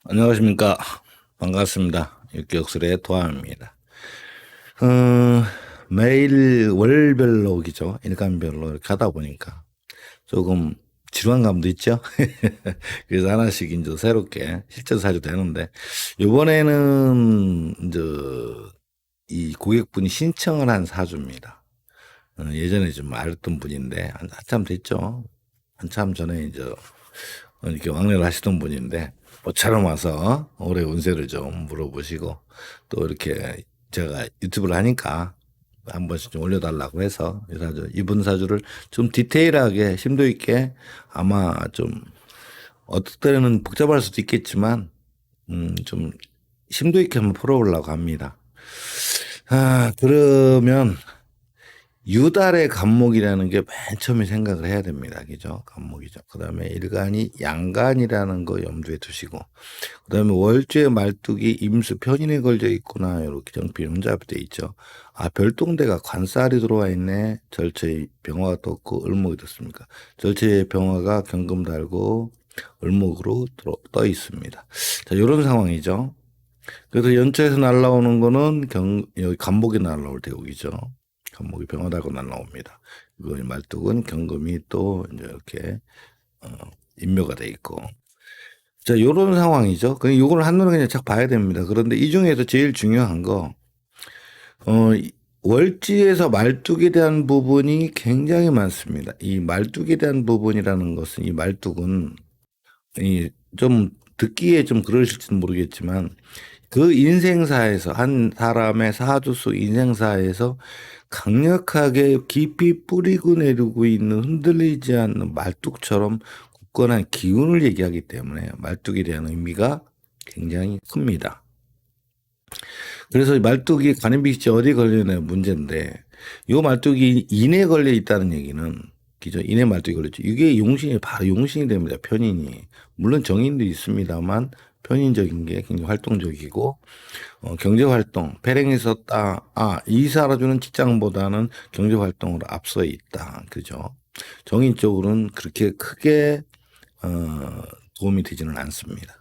안녕하십니까. 반갑습니다. 육격술의 도함입니다. 어, 매일 월별로 기죠. 일간별로 이렇게 하다 보니까 조금 지루한감도 있죠. 그래서 하나씩 이제 새롭게 실전 사도 되는데, 이번에는 이제 이 고객분이 신청을 한 사주입니다. 예전에 좀 알던 분인데, 한참 됐죠. 한참 전에 이제 이렇게 왕래를 하시던 분인데 모처럼 와서 올해 운세를 좀 물어보시고, 또 이렇게 제가 유튜브를 하니까 한 번씩 좀 올려달라고 해서 이 사주, 이분 사주를 좀 디테일하게 심도 있게, 아마 좀 어떨 때는 복잡할 수도 있겠지만 좀 심도 있게 한번 풀어보려고 합니다. 그러면 유달의 간목이라는 게 맨 처음에 생각을 해야 됩니다. 그죠? 간목이죠. 그 다음에 일간이 양간이라는 거 염두에 두시고, 그 다음에 월주의 말뚝이 임수 편인에 걸려 있구나. 이렇게 정필 혼잡돼 있죠. 아, 별동대가 관살이 들어와 있네. 절처의 병화가 떴고, 을목이 떴습니까? 절처의 병화가 경금 달고, 을목으로 떠 있습니다. 자, 이런 상황이죠. 그래서 연초에서 날라오는 거는 여기 간목이 날라올 대목이죠. 간목이 병하다고 날라옵니다. 이거 말뚝은 경금이 또 이제 이렇게 어, 인묘가 돼 있고. 자, 요런 상황이죠. 그냥 요걸 한눈에 그냥 착 봐야 됩니다. 그런데 이 중에서 제일 중요한 거, 월지에서 말뚝에 대한 부분이 굉장히 많습니다. 이 말뚝에 대한 부분이라는 것은, 이 말뚝은 이 좀 듣기에 좀 그러실지는 모르겠지만, 그 인생사에서, 한 사람의 사주 속 인생사에서 강력하게 깊이 뿌리고 내리고 있는, 흔들리지 않는 말뚝처럼 굳건한 기운을 얘기하기 때문에 말뚝에 대한 의미가 굉장히 큽니다. 그래서 말뚝이 관인빛이 어디 걸리는 문제인데, 이 말뚝이 인에 걸려 있다는 얘기는, 그죠? 인에 말뚝이 걸렸죠. 이게 용신이, 바로 용신이 됩니다. 편인이. 물론 정인도 있습니다만 편인적인 게 굉장히 활동적이고, 경제 활동, 패랭이 썼다. 아, 이사라주는 직장보다는 경제 활동으로 앞서 있다. 그죠? 정인 쪽으로는 그렇게 크게 도움이 되지는 않습니다.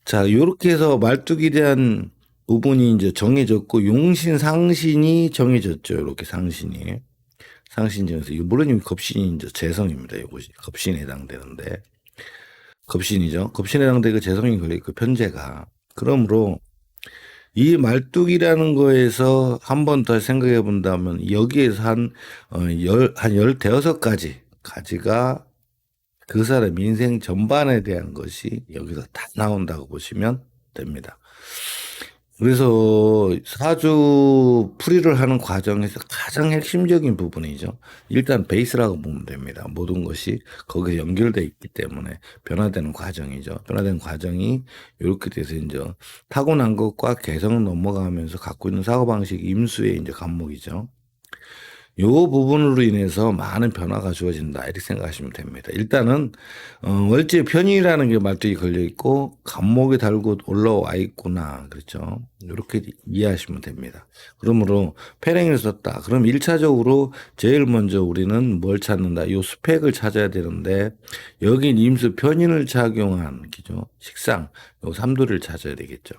자, 요렇게 해서 말뚝에 대한 부분이 이제 정해졌고, 용신, 상신이 정해졌죠. 이렇게 상신이. 상신정에서, 물론 이 겁신이 이제 재성입니다. 이것이 겁신에 해당되는데, 겁신이죠. 겁신에 해당되고 재성이 걸려있고, 편제가. 그러므로 이 말뚝이라는 거에서 한 번 더 생각해 본다면, 여기에서 한 15가지 가지가 그 사람 인생 전반에 대한 것이 여기서 다 나온다고 보시면 됩니다. 그래서 사주 풀이를 하는 과정에서 가장 핵심적인 부분이죠. 일단 베이스라고 보면 됩니다. 모든 것이 거기에 연결되어 있기 때문에 변화되는 과정이죠. 변화되는 과정이 이렇게 돼서 이제 타고난 것과 개성을 넘어가면서 갖고 있는 사고방식 임수의 이제 간목이죠. 요 부분으로 인해서 많은 변화가 주어진다, 이렇게 생각하시면 됩니다. 일단은 월지의 편이라는 게 말뚝이 걸려 있고 간목이 달고 올라와 있구나, 그렇죠? 이렇게 이해하시면 됩니다. 그러므로 패랭이를 썼다. 그럼 1차적으로 제일 먼저 우리는 뭘 찾는다? 요 스펙을 찾아야 되는데, 여긴 임수 편인을 작용한 기죠. 식상, 요 삼도를 찾아야 되겠죠.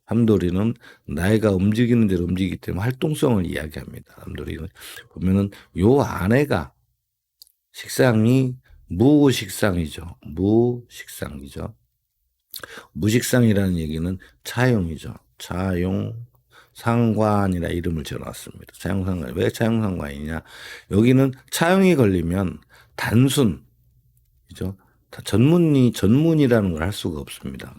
삼돌이는 나이가 움직이는 대로 움직이기 때문에 활동성을 이야기합니다. 삼돌이는 보면은 요 안에가 식상이 무식상이죠. 무식상이죠. 무식상이라는 얘기는 차용이죠. 차용 상관이라 이름을 지어놨습니다. 차용상관. 왜 차용상관이냐? 여기는 차용이 걸리면 단순, 그죠? 전문이라는 걸 할 수가 없습니다.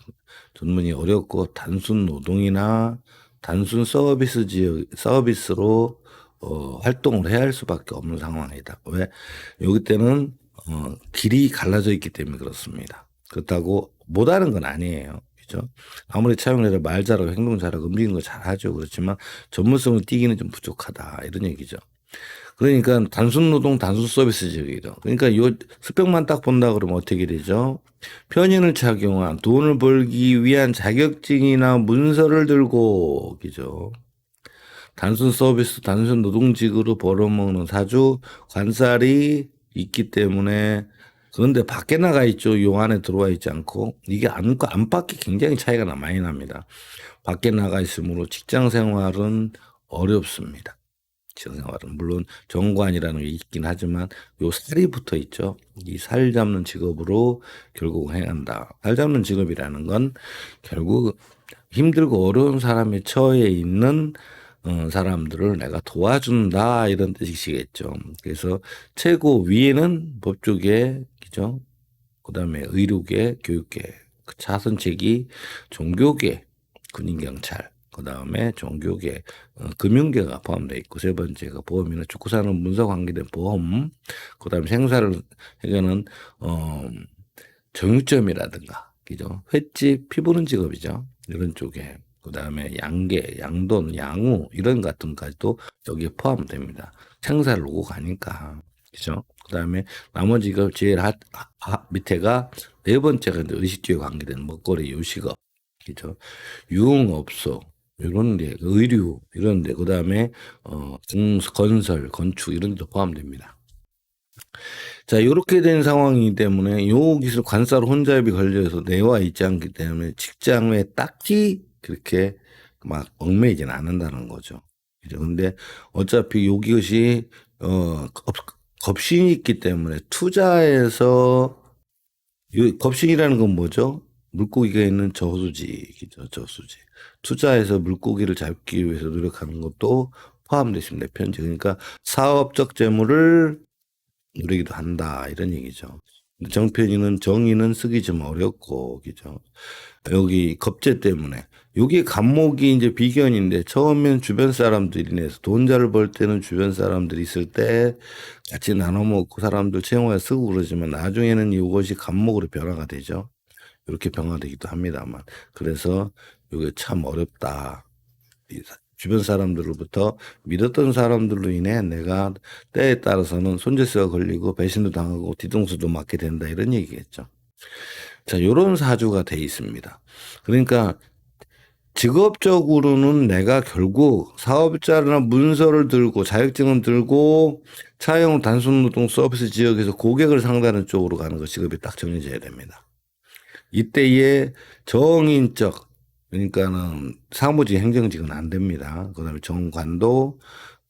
전문이 어렵고 단순 노동이나 단순 서비스로 활동을 해야 할 수밖에 없는 상황이다. 왜? 여기 때는 길이 갈라져 있기 때문에 그렇습니다. 그렇다고 못하는 건 아니에요. 그죠? 아무리 차용을 해도 말 잘하고 행동 잘하고 움직이는 거 잘하죠. 그렇지만 전문성을 띠기는 좀 부족하다, 이런 얘기죠. 그러니까 단순 노동, 단순 서비스적이죠. 그러니까 요 스펙만 딱 본다 그러면 어떻게 되죠? 편인을 착용한 돈을 벌기 위한 자격증이나 문서를 들고, 그죠? 단순 서비스, 단순 노동직으로 벌어먹는 사주 관살이 있기 때문에 그런데 밖에 나가 있죠. 요 안에 들어와 있지 않고 이게 안팎이 굉장히 차이가 많이 납니다. 밖에 나가 있으므로 직장 생활은 어렵습니다. 직장 생활은 물론 정관이라는 게 있긴 하지만 요 살이 붙어 있죠. 이 살 잡는 직업으로 결국 행한다. 살 잡는 직업이라는 건 결국 힘들고 어려운 사람의 처해 있는 사람들을 내가 도와준다 이런 뜻이시겠죠. 그래서 최고 위에는 법조계, 그죠? 그다음에 의료계, 교육계, 그 차선책이 종교계, 군인경찰, 그다음에 종교계, 금융계가 포함되어 있고 세 번째가 보험이나 축구산업 문서 관계된 보험, 그다음에 생사를 해결하는 정육점이라든가, 그죠? 횟집, 피부는 직업이죠. 이런 쪽에. 그 다음에 양계, 양돈, 양우, 이런 같은 것까지도 여기에 포함됩니다. 생사를 오고 가니까. 그죠? 그 다음에 나머지가 제일 밑에가 네 번째가 이제 의식주에 관계된 먹거리, 요식업. 그죠? 유흥업소, 이런 데, 의류, 이런 데, 그 다음에, 건설, 건축, 이런 데도 포함됩니다. 자, 이렇게 된 상황이기 때문에 요 기술 관살 혼잡이 걸려서 내와 있지 않기 때문에 직장에 딱히 그렇게 막 얽매이지는 않는다는 거죠. 그죠? 근데 어차피 요것이, 겁신이 있기 때문에 투자해서, 겁신이라는 건 뭐죠? 물고기가 있는 저수지죠, 저수지. 투자해서 물고기를 잡기 위해서 노력하는 것도 포함되어 있습니다, 편지. 그러니까 사업적 재물을 누리기도 한다 이런 얘기죠. 정편이는 정의는 쓰기 좀 어렵고 그죠. 여기 겁제 때문에 여기 간목이 이제 비견인데 처음엔 주변 사람들이 내서 돈 잘 벌 때는 주변 사람들이 있을 때 같이 나눠 먹고 사람들 채용해 쓰고 그러지만 나중에는 이것이 간목으로 변화가 되죠. 이렇게 변화되기도 합니다만 그래서 이게 참 어렵다. 주변 사람들로부터 믿었던 사람들로 인해 내가 때에 따라서는 손재수가 걸리고 배신도 당하고 뒤통수도 맞게 된다 이런 얘기겠죠. 자, 요런 사주가 돼 있습니다. 그러니까 직업적으로는 내가 결국 사업자나 문서를 들고 자격증을 들고 차용 단순노동 서비스 지역에서 고객을 상대하는 쪽으로 가는 거 직업이 딱 정해져야 됩니다. 이때에 정인적 그러니까는 사무직 행정직은 안 됩니다. 그다음에 정관도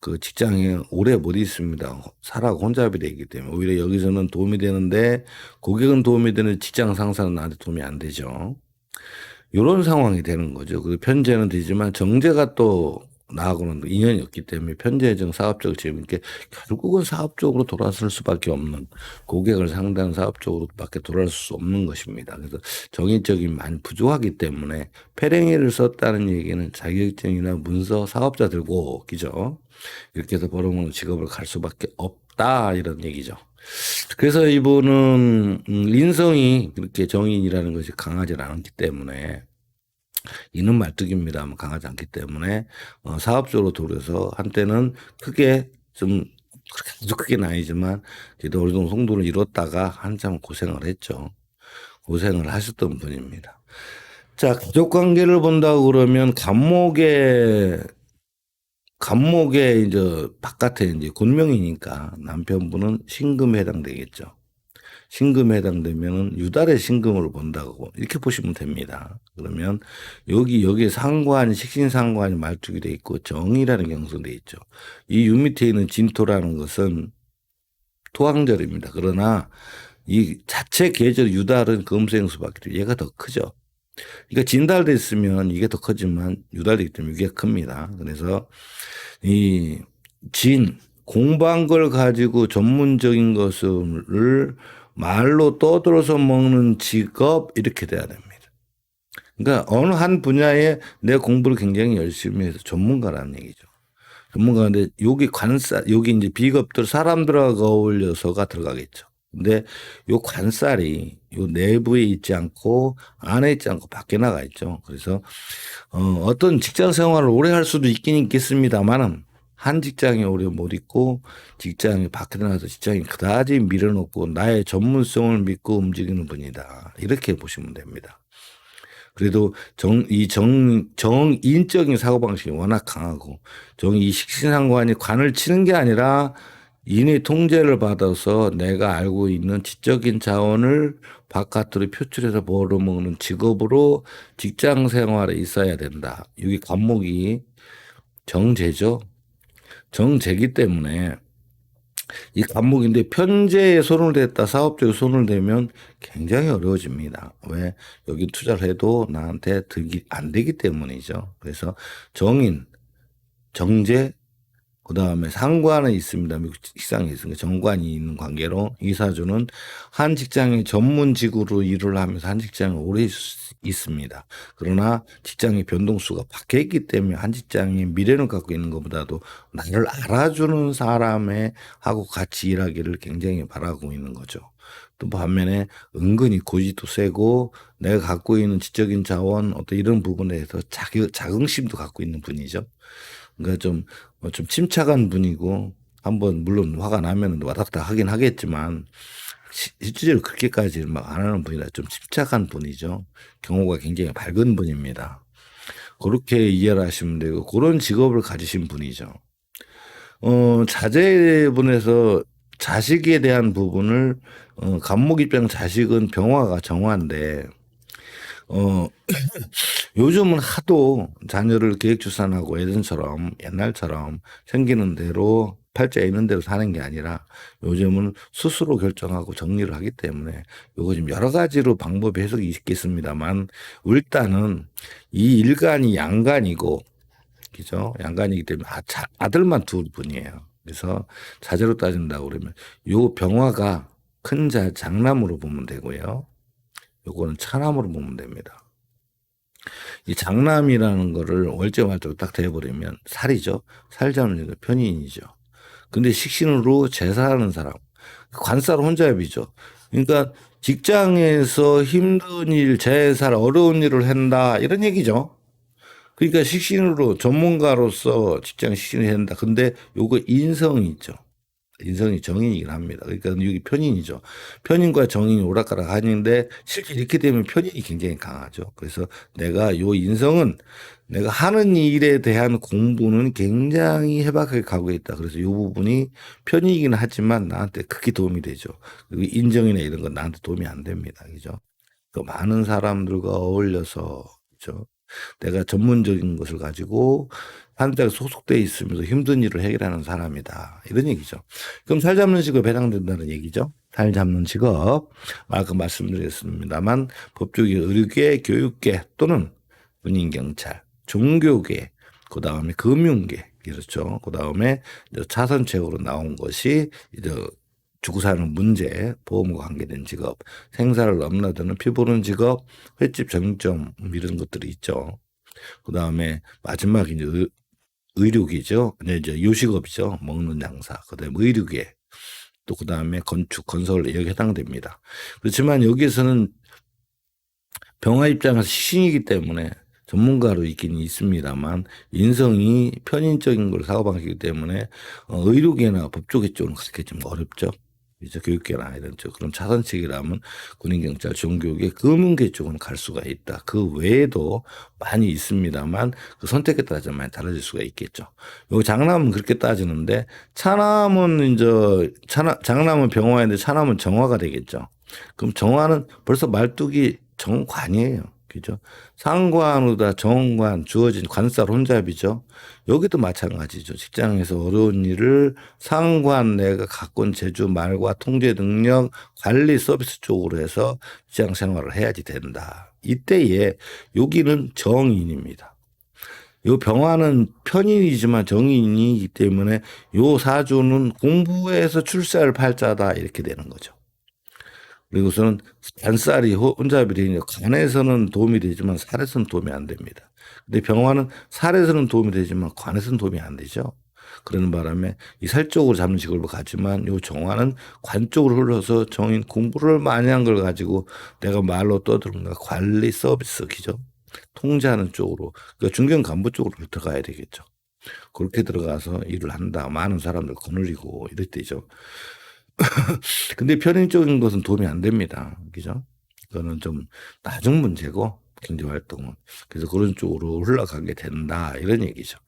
그 직장에 오래 못 있습니다. 살아가 혼잡이 되기 때문에 오히려 여기서는 도움이 되는데 고객은 도움이 되는 직장 상사는 나한테 도움이 안 되죠. 이런 상황이 되는 거죠. 그 편제는 되지만 정제가 또 나하고는 인연이 없기 때문에 편제정 사업적 재밌게 결국은 사업적으로 돌아설 수밖에 없는 고객을 상대하는 사업적으로밖에 돌아설 수 없는 것입니다. 그래서 정의적인 많이 부족하기 때문에 패랭이를 썼다는 얘기는 자격증이나 문서 사업자 들고 그죠? 이렇게 해서 벌어먹는 직업을 갈 수밖에 없다 이런 얘기죠. 그래서 이분은 인성이 그렇게 정인이라는 것이 강하지 않기 때문에 이는 말뚝입니다만 강하지 않기 때문에 사업적으로 돌아서 한때는 크게 좀 그렇게 아주 크게는 아니지만 그래도 어느 정도 성도를 이뤘다가 한참 고생을 했죠. 고생을 하셨던 분입니다. 자, 가족 관계를 본다고 그러면 간목의 이제 바깥에 이제 군명이니까 남편분은 신금에 해당되겠죠. 신금에 해당되면은 유달의 신금으로 본다고 이렇게 보시면 됩니다. 그러면 여기에 상관이 식신상관이 말뚝이 돼 있고 정이라는 경성이 돼 있죠. 이 유 밑에 있는 진토라는 것은 토항절입니다. 그러나 이 자체 계절 유달은 금생수밖에 얘가 더 크죠. 그러니까 진달됐으면 이게 더 크지만 유달이기 때문에 이게 큽니다. 그래서 이 공부한 걸 가지고 전문적인 것을 말로 떠들어서 먹는 직업 이렇게 돼야 됩니다. 그러니까 어느 한 분야에 내 공부를 굉장히 열심히 해서 전문가라는 얘기죠. 전문가인데 여기 이제 비겁들 사람들하고 어울려서가 들어가겠죠. 근데 요 관살이 요 내부에 있지 않고 안에 있지 않고 밖에 나가 있죠. 그래서 어떤 직장 생활을 오래 할 수도 있긴 있겠습니다만은 한 직장에 오래 못 있고 직장이 밖에 나가서 직장이 그다지 밀어놓고 나의 전문성을 믿고 움직이는 분이다. 이렇게 보시면 됩니다. 그래도 정인적인 사고방식이 워낙 강하고 이 식신상관이 관을 치는 게 아니라 인의 통제를 받아서 내가 알고 있는 지적인 자원을 바깥으로 표출해서 벌어먹는 직업으로 직장 생활에 있어야 된다. 이게 관목이 정제죠. 정제기 때문에 이 관목인데 편제에 손을 댔다 사업적으로 손을 대면 굉장히 어려워집니다. 왜? 여기 투자를 해도 나한테 안 되기 때문이죠. 그래서 정인, 정제, 그 다음에 상관은 있습니다. 미국 직장에 있습니다. 정관이 있는 관계로 이 사주는 한 직장의 전문직으로 일을 하면서 한 직장에 오래 있습니다. 그러나 직장의 변동수가 바뀌어 있기 때문에 한 직장의 미래를 갖고 있는 것보다도 나를 알아주는 사람에 하고 같이 일하기를 굉장히 바라고 있는 거죠. 또 반면에 은근히 고집도 세고 내가 갖고 있는 지적인 자원 어떤 이런 부분에 대해서 자긍심도 갖고 있는 분이죠. 그러니까 좀 침착한 분이고 한번 물론 화가 나면 와닥닥 하긴 하겠지만 실제로 그렇게까지 막 안 하는 분이라 좀 침착한 분이죠. 경호가 굉장히 밝은 분입니다. 그렇게 이해를 하시면 되고 그런 직업을 가지신 분이죠. 자제분에서 자식에 대한 부분을 간목 입장 자식은 병화가 정화인데 요즘은 하도 자녀를 계획출산하고 예전처럼 옛날처럼 생기는 대로 팔자에 있는 대로 사는 게 아니라 요즘은 스스로 결정하고 정리를 하기 때문에 요거 지금 여러 가지로 방법이 해석이 있겠습니다만 일단은 이 일간이 양간이고 그죠? 양간이기 때문에 아들만 두 분이에요. 그래서 자제로 따진다고 그러면 요 병화가 큰 장남으로 보면 되고요. 요거는 차남으로 보면 됩니다. 이 장남이라는 거를 월제말적으로 딱 돼버리면 살이죠. 살 잡는 편인이죠. 근데 식신으로 제사하는 사람, 관살 혼잡이죠. 그러니까 직장에서 힘든 일, 제살, 어려운 일을 한다 이런 얘기죠. 그러니까 식신으로 전문가로서 직장 식신을 한다. 근데 요거 인성이 있죠. 인성이 정인이긴 합니다. 그러니까 여기 편인이죠. 편인과 정인이 오락가락 하는데 실제 이렇게 되면 편인이 굉장히 강하죠. 그래서 내가 요 인성은 내가 하는 일에 대한 공부는 굉장히 해박하게 가고 있다. 그래서 요 부분이 편이긴 하지만 나한테 크게 도움이 되죠. 그리고 인정이나 이런 건 나한테 도움이 안 됩니다. 그죠? 또 많은 사람들과 어울려서 그죠? 내가 전문적인 것을 가지고 한자가 소속돼 있으면서 힘든 일을 해결하는 사람이다. 이런 얘기죠. 그럼 살 잡는 직업에 해당된다는 얘기죠. 살 잡는 직업. 아까 말씀드렸습니다만 법조계, 의료계, 교육계 또는 군인경찰, 종교계, 그 다음에 금융계, 그렇죠. 그 다음에 차선책으로 나온 것이 이제 죽고 사는 문제, 보험과 관계된 직업, 생사를 넘나드는 피 보는 직업, 횟집 정점 이런 것들이 있죠. 그 다음에 마지막 이제 의료계죠. 이제 요식업이죠. 먹는 장사. 그다음에 의료계. 또 그다음에 건축, 건설 여기 해당됩니다. 그렇지만 여기에서는 병화 입장에서 시신이기 때문에 전문가로 있긴 있습니다만 인성이 편인적인 걸 사고방식이기 때문에 의료계나 법조계 쪽은 그렇게 좀 어렵죠. 이제 교육계나 이런 쪽 그런 차선책이라면 군인경찰, 종교계, 금융계 쪽은 갈 수가 있다. 그 외에도 많이 있습니다만 그 선택에 따라 좀 많이 달라질 수가 있겠죠. 요 장남은 그렇게 따지는데 차남은 이제 장남은 병화인데 차남은 정화가 되겠죠. 그럼 정화는 벌써 말뚝이 정관이에요. 그죠? 상관으로다 정관 주어진 관살 혼잡이죠. 여기도 마찬가지죠. 직장에서 어려운 일을 상관 내가 갖고 온 재주 말과 통제 능력 관리 서비스 쪽으로 해서 직장 생활을 해야지 된다. 이때에 여기는 정인입니다. 요 병화는 편인이지만 정인이기 때문에 요 사주는 공부해서 출세할 팔자다 이렇게 되는 거죠. 그리고서는 관살이 혼잡이 되니까 관에서는 도움이 되지만 살에서는 도움이 안 됩니다. 근데 병화는 살에서는 도움이 되지만 관에서는 도움이 안 되죠. 그러는 바람에 이 살 쪽으로 잡는 직업을 가지만 요 정화는 관 쪽으로 흘러서 정인 공부를 많이 한 걸 가지고 내가 말로 떠드는가 관리 서비스 기죠. 통제하는 쪽으로 그러니까 중견 간부 쪽으로 들어가야 되겠죠. 그렇게 들어가서 일을 한다. 많은 사람들 거느리고 이럴 때죠. 근데 편의적인 것은 도움이 안 됩니다. 그죠? 그거는 좀 나중 문제고 경제활동은. 그래서 그런 쪽으로 흘러가게 된다. 이런 얘기죠.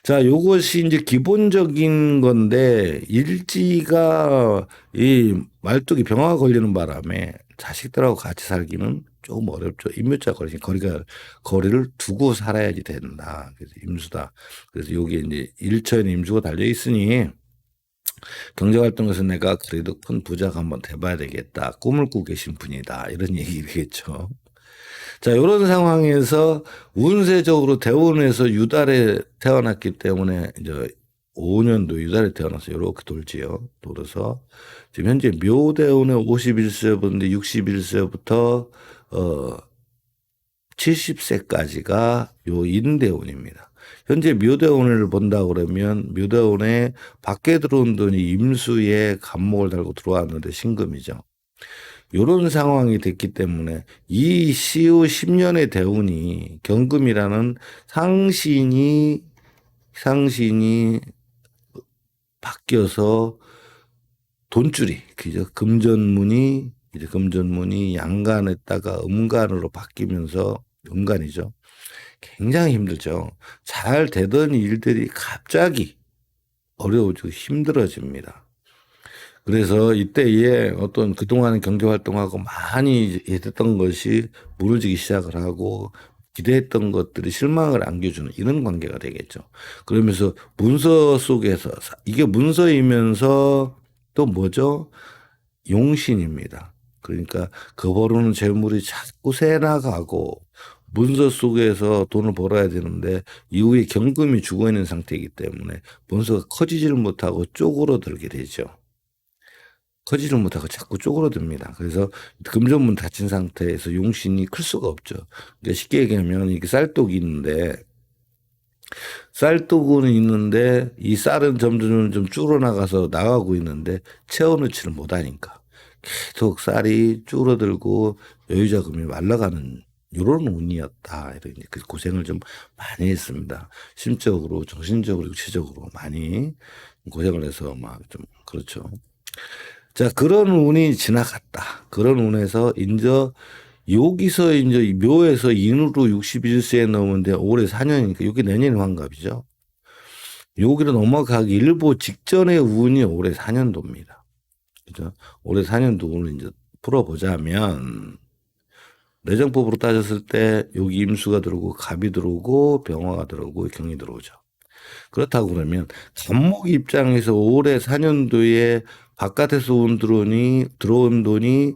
자, 요것이 이제 기본적인 건데, 일지가 이 말뚝이 병화가 걸리는 바람에 자식들하고 같이 살기는 조금 어렵죠. 임묘자 거리를 두고 살아야지 된다. 그래서 임수다. 그래서 여기에 이제 일처에는 임수가 달려 있으니 경제활동에서 내가 그래도 큰 부자가 한번 돼봐야 되겠다. 꿈을 꾸고 계신 분이다. 이런 얘기겠죠. 자, 이런 상황에서 운세적으로 대운에서 유달에 태어났기 때문에 이제 5년도 유달에 태어나서 이렇게 돌지요. 돌아서 지금 현재 묘대운에 51세부터 61세부터 70세까지가 요 인대운입니다. 현재 묘대운을 본다 그러면 묘대운에 밖에 들어온 돈이 임수에 간목을 달고 들어왔는데 신금이죠. 이런 상황이 됐기 때문에 이 시후 10년의 대운이 경금이라는 상신이 바뀌어서 돈줄이 그죠? 금전문이 양간했다가 음간으로 바뀌면서 음간이죠. 굉장히 힘들죠. 잘 되던 일들이 갑자기 어려워지고 힘들어집니다. 그래서 이때에 어떤 그동안 경제활동하고 많이 했던 것이 무너지기 시작을 하고 기대했던 것들이 실망을 안겨주는 이런 관계가 되겠죠. 그러면서 문서 속에서 이게 문서이면서 또 뭐죠? 용신입니다. 그러니까 그 벌어오는 재물이 자꾸 새나가고 문서 속에서 돈을 벌어야 되는데 이후에 경금이 죽어 있는 상태이기 때문에 문서가 커지지를 못하고 쪼그러들게 되죠. 커지를 못하고 자꾸 쪼그러듭니다. 그래서 금전문 닫힌 상태에서 용신이 클 수가 없죠. 그러니까 쉽게 얘기하면 이게 쌀독이 있는데 쌀독은 있는데 이 쌀은 점점 좀 줄어나가서 나가고 있는데 채워넣지를 못하니까 계속 쌀이 줄어들고 여유자금이 말라가는 이런 운이었다. 이런 그 고생을 좀 많이 했습니다. 심적으로, 정신적으로, 육체적으로 많이 고생을 해서 막 좀 그렇죠. 자, 그런 운이 지나갔다. 그런 운에서 여기서 이제 묘에서 인으로 61세에 넘은데 올해 4년이니까 여기 내년에 환갑이죠. 여기로 넘어가기 일보 직전의 운이 올해 4년도입니다. 그죠? 올해 4년도 운을 이제 풀어보자면 내정법으로 따졌을 때 여기 임수가 들어오고 갑이 들어오고 병화가 들어오고 경이 들어오죠. 그렇다고 그러면 간목 입장에서 올해 4년도에 바깥에서 들어온 돈이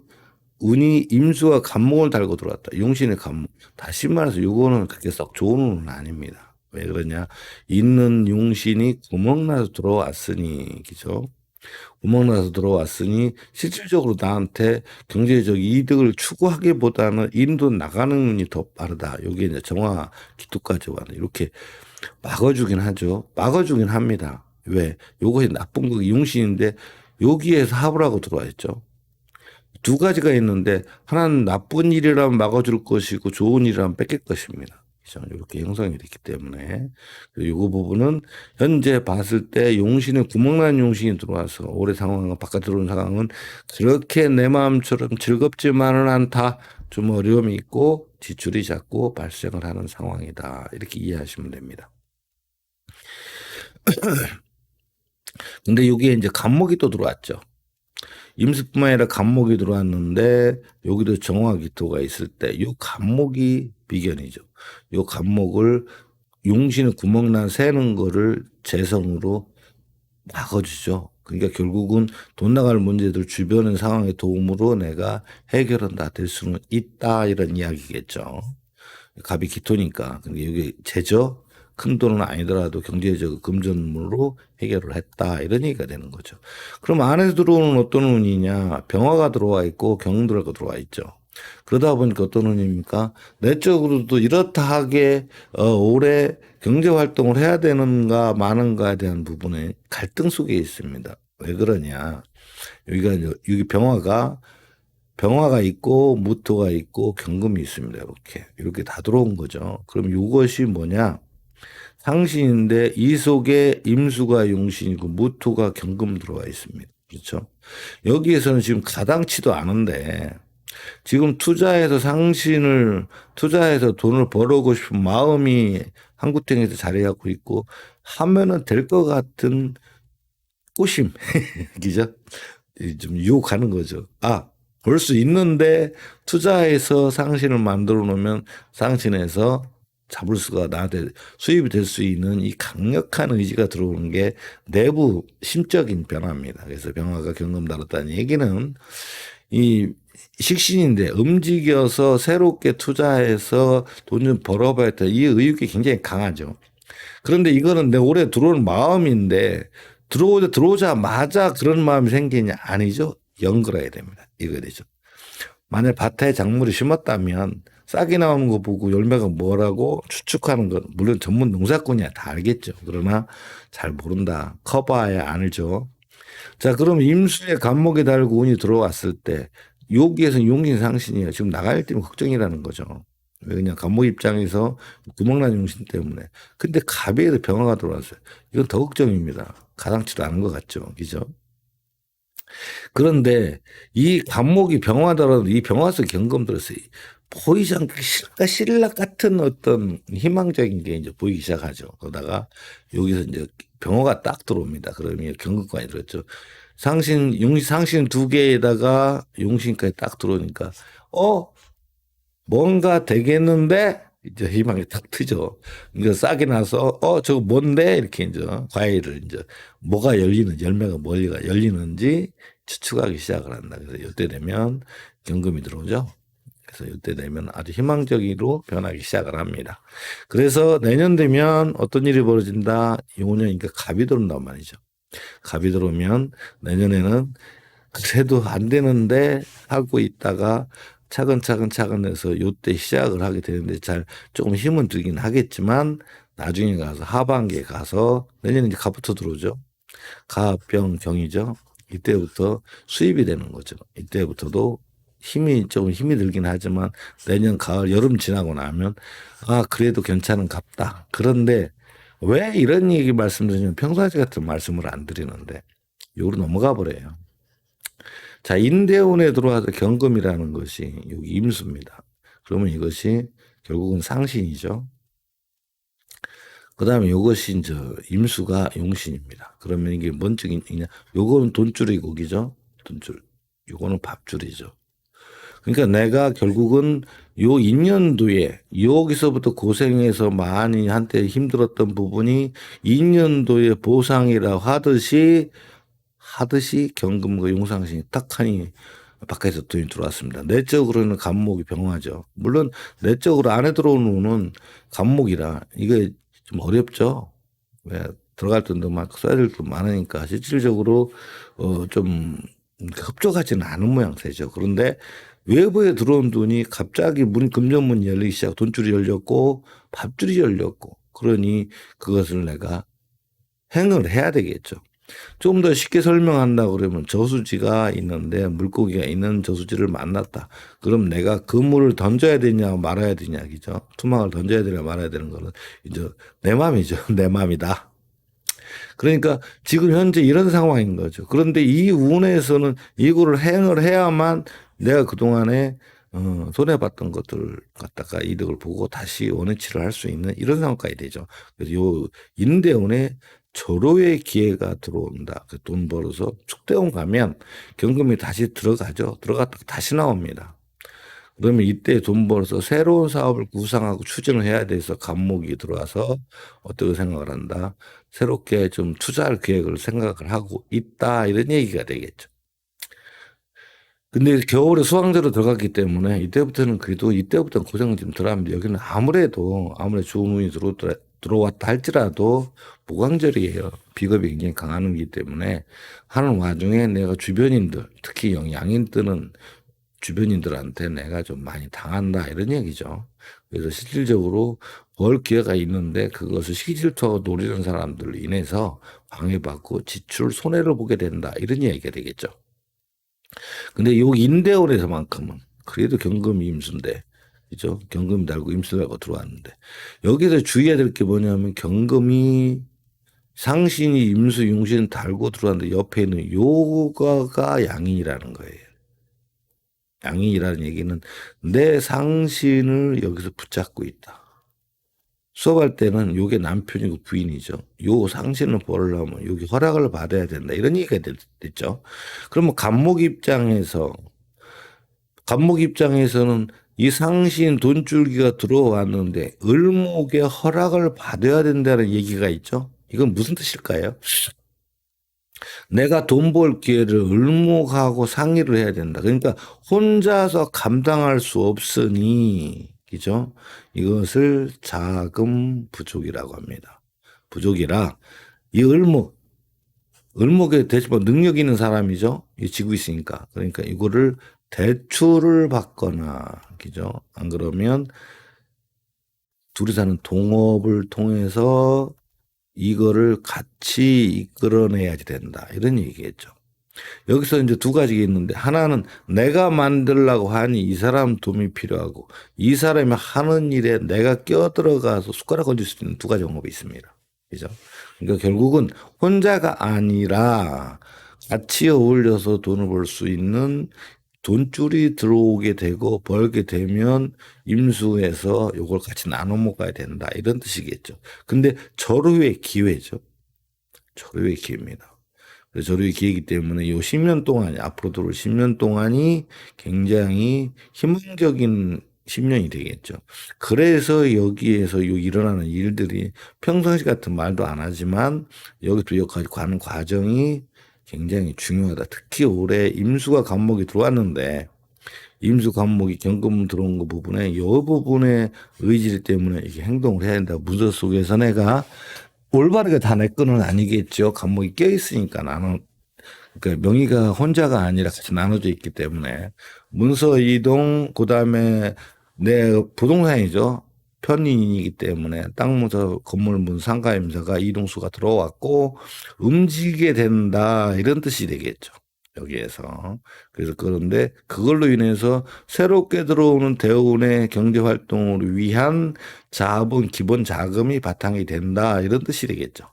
운이 임수와 간목을 달고 들어왔다. 용신의 간목. 다시 말해서 이거는 그렇게 썩 좋은 운은 아닙니다. 왜 그러냐? 있는 용신이 구멍나서 들어왔으니, 그죠? 구멍나서 들어왔으니 실질적으로 나한테 경제적 이득을 추구하기보다는 인도 나가는 운이 더 빠르다. 여기에 이제 정화 기토까지 와는 이렇게 막아주긴 하죠. 막아주긴 합니다. 왜? 요것이 나쁜 거 용신인데 여기에서 합을 하고 들어와 있죠. 두 가지가 있는데 하나는 나쁜 일이라면 막아줄 것이고 좋은 일이라면 뺏길 것입니다. 이렇게 형성이 됐기 때문에 요거 부분은 현재 봤을 때 용신에 구멍난 용신이 들어와서 올해 상황은 바깥 들어온 상황은 그렇게 내 마음처럼 즐겁지만은 않다. 좀 어려움이 있고 지출이 자꾸 발생을 하는 상황이다. 이렇게 이해하시면 됩니다. 근데 여기에 이제 간목이 또 들어왔죠. 임수뿐만 아니라 간목이 들어왔는데 여기도 정화기토가 있을 때 이 간목이 비견이죠. 이 간목을 용신의 구멍난 새는 거를 재성으로 막아주죠. 그러니까 결국은 돈 나갈 문제들 주변의 상황의 도움으로 내가 해결은 다 될 수는 있다 이런 이야기겠죠. 갑이 기토니까. 그러니까 여기 재죠. 큰 돈은 아니더라도 경제적 금전으로 해결을 했다 이런 얘기가 되는 거죠. 그럼 안에서 들어오는 어떤 운이냐? 병화가 들어와 있고 경들가 들어와 있죠. 그러다 보니까 어떤 운입니까? 내적으로도 이렇다 하게 올해 경제 활동을 해야 되는가 마는가에 대한 부분에 갈등 속에 있습니다. 왜 그러냐? 여기 병화가 있고 무토가 있고 경금이 있습니다. 이렇게 다 들어온 거죠. 그럼 이것이 뭐냐? 상신인데 이 속에 임수가 용신이고 무토가 경금 들어와 있습니다. 그렇죠? 여기에서는 지금 가당치도 않은데 지금 투자해서 돈을 벌어오고 싶은 마음이 한구탱이에서 자리 잡고 있고 하면은 될 것 같은 꼬심, 그죠? 좀 유혹하는 거죠. 아, 벌 수 있는데 투자해서 상신을 만들어 놓으면 상신에서 잡을 수가 나한테 수입이 될 수 있는 이 강력한 의지가 들어오는 게 내부 심적인 변화입니다. 그래서 변화가 경금 다뤘다는 얘기는 이 식신인데 움직여서 새롭게 투자해서 돈 좀 벌어봐야겠다. 이 의욕이 굉장히 강하죠. 그런데 이거는 내 올해 들어오는 마음인데 들어오자마자 그런 마음이 생기냐? 아니죠. 연결해야 됩니다. 이거 되죠. 만약 밭에 작물이 심었다면 싹이 나오는 거 보고 열매가 뭐라고 추측하는 건 물론 전문 농사꾼이야 다 알겠죠. 그러나 잘 모른다. 커봐야 알죠. 자, 그럼 임수에 간목이 달고 운이 들어왔을 때 여기에서 용신상신이에요. 지금 나갈 때면 걱정이라는 거죠. 왜 그냥 간목 입장에서 구멍난 용신 때문에. 근데 갑에도 병화가 들어왔어요. 이건 더 걱정입니다. 가당치도 않은 것 같죠. 그죠? 그런데 이 간목이 병화더라도 이 병화 속 경금 들었어요. 보이지 않게 신락 같은 어떤 희망적인 게 이제 보이기 시작하죠. 그러다가 여기서 이제 병화가 딱 들어옵니다. 그러면 경금까지 들었죠. 상신 두 개에다가 용신까지 딱 들어오니까, 뭔가 되겠는데? 이제 희망이 탁 트죠. 이제 싹이 나서, 저거 뭔데? 이렇게 이제 과일을 이제 뭐가 열리는지, 열매가 뭐가 열리는지 추측하기 시작을 한다. 그래서 이때 되면 경금이 들어오죠. 그래서 이때 되면 아주 희망적으로 변하기 시작을 합니다. 그래서 내년 되면 어떤 일이 벌어진다? 5년, 그러니까 갑이 들어온단 말이죠. 갑이 들어오면 내년에는 그래도 안 되는데 하고 있다가 차근차근 해서 요때 시작을 하게 되는데 잘 조금 힘은 들긴 하겠지만 나중에 가서 하반기에 가서 내년에 이제 갑부터 들어오죠. 갑병경이죠. 이때부터 수입이 되는 거죠. 이때부터도 힘이 들긴 하지만 내년 가을 여름 지나고 나면 그래도 괜찮은 갑다. 그런데 왜 이런 얘기 말씀드리면 평상시 같은 말씀을 안 드리는데 요로 넘어가 버려요. 자, 인대운에 들어와서 경금이라는 것이 여기 임수입니다. 그러면 이것이 결국은 상신이죠. 그 다음에 이것이 이제 임수가 용신입니다. 그러면 이게 뭔 쪽이냐? 요거는 돈줄이고, 그죠? 돈줄. 요거는 밥줄이죠. 그러니까 내가 결국은 요 인년도에 여기서부터 고생해서 많이 한때 힘들었던 부분이 인년도의 보상이라 하듯이 경금과 용상신이 딱 하니 바깥에서 돈이 들어왔습니다. 내적으로는 간목이 병화죠. 물론 내적으로 안에 들어오는 운은 간목이라 이게 좀 어렵죠. 왜 들어갈 돈도 많고 써야 될 돈 많으니까 실질적으로 좀 흡족하지는 않은 모양새죠. 그런데 외부에 들어온 돈이 갑자기 금전문이 열리기 시작, 돈줄이 열렸고 밥줄이 열렸고 그러니 그것을 내가 행을 해야 되겠죠. 좀 더 쉽게 설명한다 그러면 저수지가 있는데 물고기가 있는 저수지를 만났다. 그럼 내가 그물을 던져야 되냐 말아야 되냐, 그죠? 투망을 던져야 되냐 말아야 되는 거는 이제 내 마음이죠. 내 마음이다. 그러니까 지금 현재 이런 상황인 거죠. 그런데 이 운에서는 이거를 행을 해야만 내가 그동안에 손해봤던 것들 갖다가 이득을 보고 다시 원위치를 할 수 있는 이런 상황까지 되죠. 그래서 요 인대운에 절호의 기회가 들어온다. 돈 벌어서 축대원 가면 경금이 다시 들어가죠. 들어갔다가 다시 나옵니다. 그러면 이때 돈 벌어서 새로운 사업을 구상하고 추진을 해야 돼서 간목이 들어와서 어떻게 생각을 한다. 새롭게 좀 투자할 계획을 생각을 하고 있다. 이런 얘기가 되겠죠. 근데 겨울에 수강제로 들어갔기 때문에 이때부터는 고생을 좀 덜 합니다. 여기는 아무래도 좋은 운이 들어왔다 할지라도 무광절이에요. 비겁이 굉장히 강한 운이기 때문에 하는 와중에 내가 주변인들, 특히 양인 뜨는 주변인들한테 내가 좀 많이 당한다 이런 얘기죠. 그래서 실질적으로 벌 기회가 있는데 그것을 시기질투하고 노리는 사람들로 인해서 방해받고 지출 손해를 보게 된다 이런 얘기가 되겠죠. 근데 요 인대원에서만큼은 그래도 경금이 임수인데, 그죠? 경금이 달고 임수 달고 들어왔는데 여기서 주의해야 될 게 뭐냐면 경금이 상신이 임수 용신 달고 들어왔는데 옆에 있는 요거가 양인이라는 거예요. 양인이라는 얘기는 내 상신을 여기서 붙잡고 있다. 수업할 때는 요게 남편이고 부인이죠. 요 상신을 보려면 여기 허락을 받아야 된다. 이런 얘기가 됐죠. 그러면 간목 입장에서는 이 상신 돈줄기가 들어왔는데 을목의 허락을 받아야 된다는 얘기가 있죠. 이건 무슨 뜻일까요? 내가 돈 벌 기회를 을목하고 상의를 해야 된다. 그러니까 혼자서 감당할 수 없으니, 그죠? 이것을 자금 부족이라고 합니다. 부족이라 이 을목에 대신 능력 있는 사람이죠. 이 지고 있으니까. 그러니까 이거를 대출을 받거나, 그죠? 안 그러면 둘이서 하는 동업을 통해서 이거를 같이 이끌어내야지 된다. 이런 얘기겠죠. 여기서 이제 두 가지가 있는데 하나는 내가 만들라고 하니 이 사람 도움이 필요하고 이 사람이 하는 일에 내가 끼어들어가서 숟가락 얹을 수 있는 두 가지 방법이 있습니다. 그죠? 그러니까 결국은 혼자가 아니라 같이 어울려서 돈을 벌 수 있는 돈줄이 들어오게 되고 벌게 되면 임수해서 이걸 같이 나눠 먹어야 된다. 이런 뜻이겠죠. 근데 절호의 기회죠. 절호의 기회입니다. 그래서 절호의 기회이기 때문에 요 10년 동안이 앞으로 들어올 10년 동안이 굉장히 희망적인 10년이 되겠죠. 그래서 여기에서 요 일어나는 일들이 평상시 같은 말도 안 하지만 여기도 여기까지 가는 과정이 굉장히 중요하다. 특히 올해 임수가 간목이 들어왔는데 임수 간목이 경금 들어온 거 부분에 이 부분의 의지 때문에 이게 행동을 해야 된다. 문서 속에서 내가 올바르게 다 내 거는 아니겠죠. 간목이 껴 있으니까 나는 그러니까 명의가 혼자가 아니라 같이 나눠져 있기 때문에 문서 이동 그다음에 내 부동산이죠. 편인이기 때문에 땅 문서, 건물 문, 상가 임사가 이동수가 들어왔고 움직이게 된다 이런 뜻이 되겠죠. 여기에서 그래서 그런데 그걸로 인해서 새롭게 들어오는 대운의 경제 활동을 위한 자본 기본 자금이 바탕이 된다 이런 뜻이 되겠죠.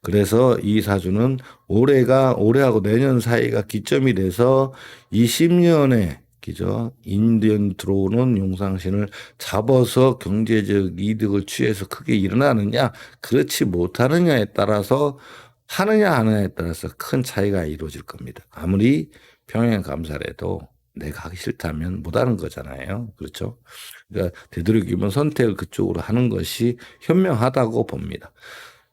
그래서 이 사주는 올해하고 내년 사이가 기점이 돼서 이 10년에 그죠? 인연 들어오는 용상신을 잡아서 경제적 이득을 취해서 크게 일어나느냐, 그렇지 못하느냐에 따라서 하느냐 안 하느냐에 따라서 큰 차이가 이루어질 겁니다. 아무리 평행 감사래도 내가 하기 싫다면 못하는 거잖아요. 그렇죠? 그러니까 되도록이면 선택을 그쪽으로 하는 것이 현명하다고 봅니다.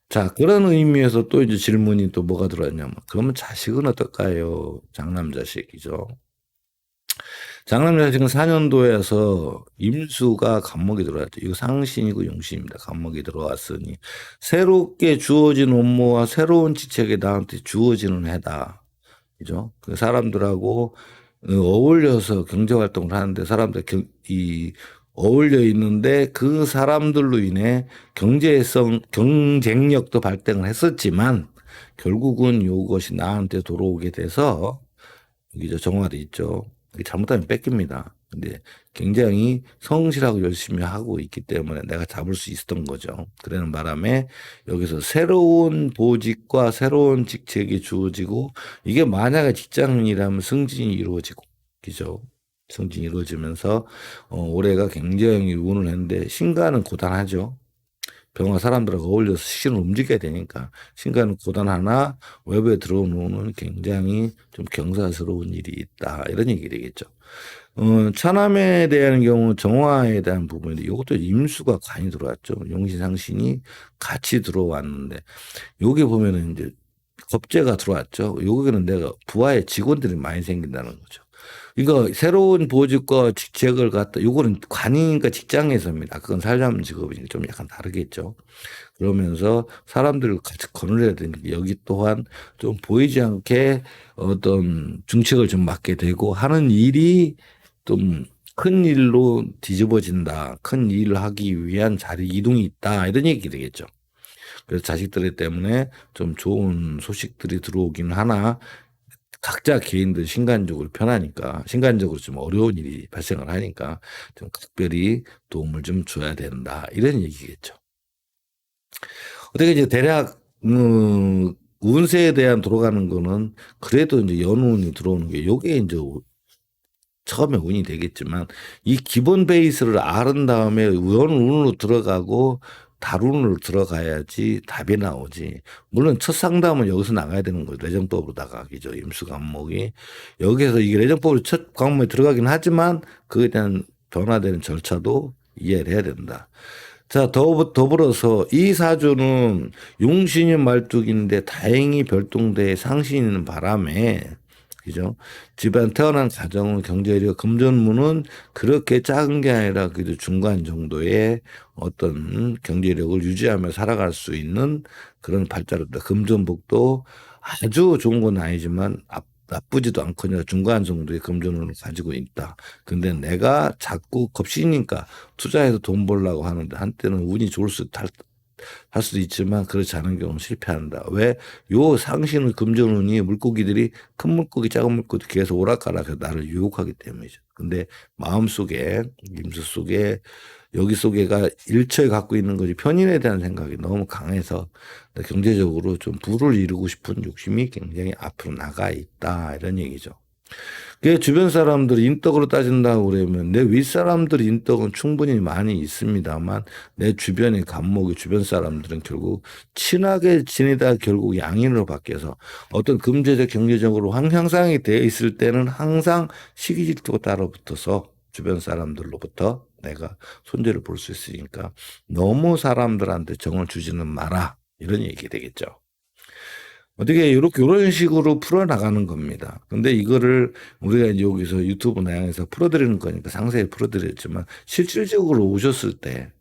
자, 그런 의미에서 또 이제 질문이 또 뭐가 들어왔냐면, 그러면 자식은 어떨까요? 장남 자식이죠. 장남 자식은 4년도에서 임수가 간목이 들어왔죠. 이거 상신이고 용신입니다. 간목이 들어왔으니, 새롭게 주어진 업무와 새로운 직책이 나한테 주어지는 해다. 그죠? 그 사람들하고 어울려서 경제 활동을 하는데 어울려 있는데 그 사람들로 인해 경쟁력도 발생을 했었지만 결국은 이것이 나한테 돌아오게 돼서 여기 저 정화돼 있죠. 이게 잘못하면 뺏깁니다. 근데 굉장히 성실하고 열심히 하고 있기 때문에 내가 잡을 수 있었던 거죠. 그러는 바람에 여기서 새로운 보직과 새로운 직책이 주어지고 이게 만약에 직장인이라면 승진이 이루어지고, 그죠? 승진이 이루어지면서 올해가 굉장히 운을 했는데 신가는 고단하죠. 병화 사람들하고 어울려서 시신을 움직여야 되니까 신가는 고단하나 외부에 들어온 운은 굉장히 좀 경사스러운 일이 있다. 이런 얘기 되겠죠. 차남에 대한 경우 정화에 대한 부분인데 이것도 임수가 관이 들어왔죠. 용신상신이 같이 들어왔는데 여기 보면은 이제 겁재가 들어왔죠. 여기는 내가 부하의 직원들이 많이 생긴다는 거죠. 이거 새로운 보직과 직책을 갖다 요거는 관이니까 직장에서입니다. 그건 살자면 직업이 좀 약간 다르겠죠. 그러면서 사람들을 같이 거느려야 되니까 여기 또한 좀 보이지 않게 어떤 중책을 좀 맡게 되고 하는 일이 좀 큰 일로 뒤집어진다. 큰 일을 하기 위한 자리 이동이 있다. 이런 얘기 되겠죠. 그래서 자식들 때문에 좀 좋은 소식들이 들어오긴 하나 각자 개인들 신간적으로 편하니까 신간적으로 좀 어려운 일이 발생을 하니까 좀 각별히 도움을 좀 줘야 된다 이런 얘기겠죠. 어떻게 이제 대략 운세에 대한 돌아가는 거는 그래도 이제 연운이 들어오는 게 요게 이제 처음에 운이 되겠지만 이 기본 베이스를 아는 다음에 운으로 들어가고 달운으로 들어가야지 답이 나오지. 물론 첫 상담은 여기서 나가야 되는 거죠. 내정법으로 나가기죠. 임수관목이. 여기서 이게 내정법으로 첫 관목에 들어가긴 하지만 그에 대한 변화되는 절차도 이해를 해야 된다. 자, 더불어서 이 사주는 용신이 말뚝인데 다행히 별동대에 상신이 있는 바람에 그죠? 집안 태어난 가정은 경제력 금전문은 그렇게 작은 게 아니라 그래도 중간 정도의 어떤 경제력을 유지하며 살아갈 수 있는 그런 발자루다. 금전복도 아주 좋은 건 아니지만 나쁘지도 않거나 중간 정도의 금전운을 가지고 있다. 근데 내가 자꾸 겁시니까 투자해서 돈 벌려고 하는데 한때는 운이 좋을 할 수도 있지만 그렇지 않은 경우는 실패한다. 왜? 요 상신의 금전운이 물고기들이 큰 물고기 작은 물고기 계속 오락가락해서 나를 유혹하기 때문이죠. 근데 마음속에 임수 속에 여기 속에가 일처에 갖고 있는 것이 편인에 대한 생각이 너무 강해서 경제적으로 좀 부를 이루고 싶은 욕심이 굉장히 앞으로 나가 있다 이런 얘기죠. 그 주변 사람들 인덕으로 따진다고 그러면 내 윗사람들 인덕은 충분히 많이 있습니다만 내 주변의 감목의 주변 사람들은 결국 친하게 지내다 결국 양인으로 바뀌어서 어떤 금전적 경제적으로 향상이 되어 있을 때는 항상 시기 질투가 따라붙어서 주변 사람들로부터 내가 손재를 볼 수 있으니까 너무 사람들한테 정을 주지는 마라 이런 얘기 되겠죠. 어떻게 이렇게 이런 식으로 풀어나가는 겁니다. 근데 이거를 우리가 이제 여기서 유튜브 나양에서 풀어드리는 거니까 상세히 풀어드렸지만 실질적으로 오셨을 때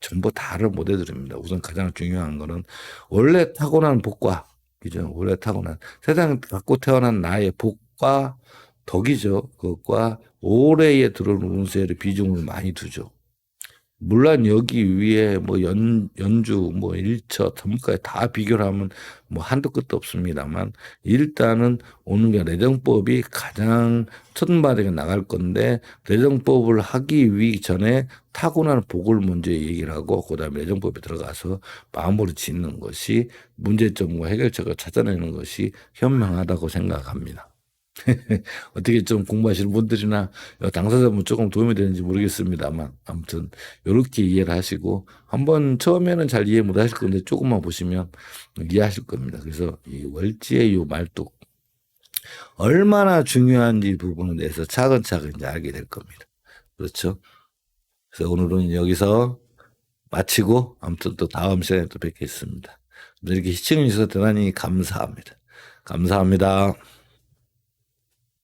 전부 다를 못 해드립니다. 우선 가장 중요한 거는 원래 타고난 복과 그죠? 원래 타고난 세상 갖고 태어난 나의 복과 덕이죠. 그것과 올해에 들어오는 운세를 비중을 많이 두죠. 물론 여기 위에 뭐 연주, 뭐 일처, 전부까지 다 비교를 하면 뭐 한도 끝도 없습니다만 일단은 오는 게 내정법이 가장 첫마디가 나갈 건데 내정법을 하기 전에 타고난 복을 먼저 얘기를 하고 그다음에 내정법에 들어가서 마무리 짓는 것이 문제점과 해결책을 찾아내는 것이 현명하다고 생각합니다. 어떻게 좀 공부하시는 분들이나 당사자분 조금 도움이 되는지 모르겠습니다만 아무튼 이렇게 이해를 하시고 한번 처음에는 잘 이해 못 하실 건데 조금만 보시면 이해하실 겁니다. 그래서 이 월지의 요 말뚝 얼마나 중요한지 부분에 대해서 차근차근 이제 알게 될 겁니다. 그렇죠? 그래서 오늘은 여기서 마치고 아무튼 또 다음 시간에 또 뵙겠습니다. 이렇게 시청해 주셔서 대단히 감사합니다. 감사합니다.